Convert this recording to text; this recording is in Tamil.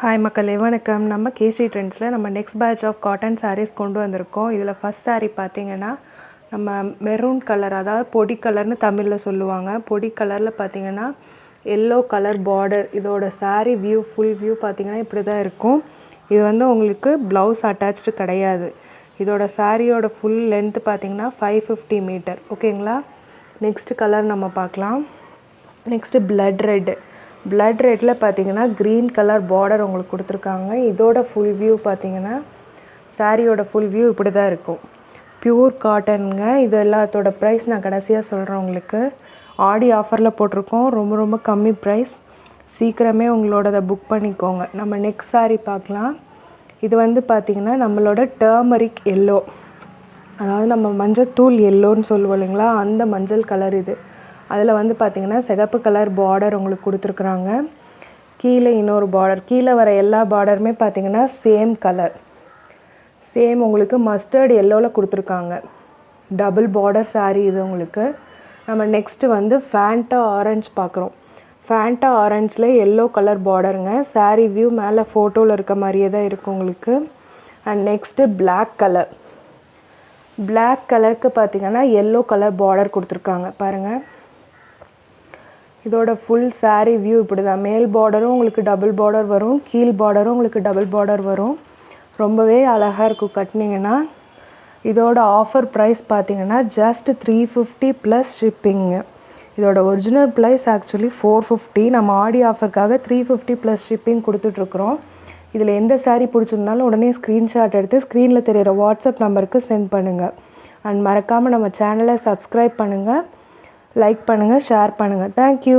ஹாய் மக்களே, வணக்கம். நம்ம கேஸ்டி ட்ரெண்ட்ஸில் நம்ம next batch of cotton saris கொண்டு வந்திருக்கோம். இதில் ஃபஸ்ட் சாரீ பார்த்திங்கன்னா நம்ம மெரூன் கலர், அதாவது பொடி கலர்னு தமிழில் சொல்லுவாங்க. பொடி கலரில் பார்த்திங்கன்னா எல்லோ கலர் பார்டர். இதோட சாரீ வியூ, ஃபுல் வியூ பார்த்திங்கன்னா இப்படி தான் இருக்கும். இது வந்து உங்களுக்கு ப்ளவுஸ் அட்டாச்சு கிடையாது. இதோட சாரியோட ஃபுல் லென்த்து பார்த்திங்கன்னா 550 மீட்டர். ஓகேங்களா. நெக்ஸ்ட் கலர் நம்ம பார்க்கலாம். நெக்ஸ்ட்டு பிளட் ரெட்டில் பார்த்தீங்கன்னா க்ரீன் கலர் பார்டர் உங்களுக்கு கொடுத்துருக்காங்க. இதோட ஃபுல் வியூ பார்த்தீங்கன்னா சாரியோட ஃபுல் வியூ இப்படி தான் இருக்கும். பியூர் காட்டனுங்க. இது எல்லாத்தோட ப்ரைஸ் நான் கடைசியாக சொல்கிறேன் உங்களுக்கு. ஆடி ஆஃபரில் போட்டிருக்கோம். ரொம்ப ரொம்ப கம்மி ப்ரைஸ். சீக்கிரமே உங்களோடதை புக் பண்ணிக்கோங்க. நம்ம நெக்ஸ்ட் சாரீ பார்க்கலாம். இது வந்து பார்த்திங்கன்னா நம்மளோட டர்மரிக் எல்லோ, அதாவது நம்ம மஞ்சள் எல்லோன்னு சொல்லுவோம் இல்லைங்களா, அந்த மஞ்சள் கலர் இது. அதில் வந்து பார்த்திங்கன்னா சிகப்பு கலர் பார்டர் உங்களுக்கு கொடுத்துருக்குறாங்க. கீழே இன்னொரு பார்டர். கீழே வர எல்லா பார்டருமே பார்த்திங்கன்னா சேம் கலர், சேம் உங்களுக்கு மஸ்டர்ட் எல்லோவில் கொடுத்துருக்காங்க. டபுள் பார்டர் சாரீ இது உங்களுக்கு. நம்ம நெக்ஸ்ட்டு வந்து ஃபேண்டா ஆரஞ்சு பார்க்குறோம். ஃபேண்டா ஆரஞ்சில் எல்லோ கலர் பார்டருங்க. சாரீ வியூ மேலே ஃபோட்டோவில் இருக்க மாதிரியே தான் இருக்கும் உங்களுக்கு. அண்ட் நெக்ஸ்ட்டு பிளாக் கலருக்கு பார்த்திங்கன்னா எல்லோ கலர் பார்டர் கொடுத்துருக்காங்க பாருங்கள். இதோட ஃபுல் சாரீ வியூ இப்படி தான். மேல் பார்டரும் உங்களுக்கு டபுள் பார்டர் வரும், கீழ் பார்டரும் உங்களுக்கு டபுள் பார்டர் வரும். ரொம்பவே அழகாக இருக்கும் கட்டினீங்கன்னா. இதோட ஆஃபர் ப்ரைஸ் பார்த்திங்கன்னா ஜஸ்ட் 350 ப்ளஸ் ஷிப்பிங்கு. இதோட ஒரிஜினல் ப்ரைஸ் ஆக்சுவலி 450. நம்ம ஆடி ஆஃபருக்காக 350 ப்ளஸ் ஷிப்பிங் கொடுத்துட்ருக்குறோம். இதில் எந்த சாரீ பிடிச்சிருந்தாலும் உடனே ஸ்க்ரீன்ஷாட் எடுத்து ஸ்க்ரீனில் தெரிகிற வாட்ஸ்அப் நம்பருக்கு சென்ட் பண்ணுங்கள். அண்ட் மறக்காமல் நம்ம சேனலை சப்ஸ்கிரைப் பண்ணுங்கள், லைக் பண்ணுங்கள், ஷேர் பண்ணுங்கள். தேங்க்யூ.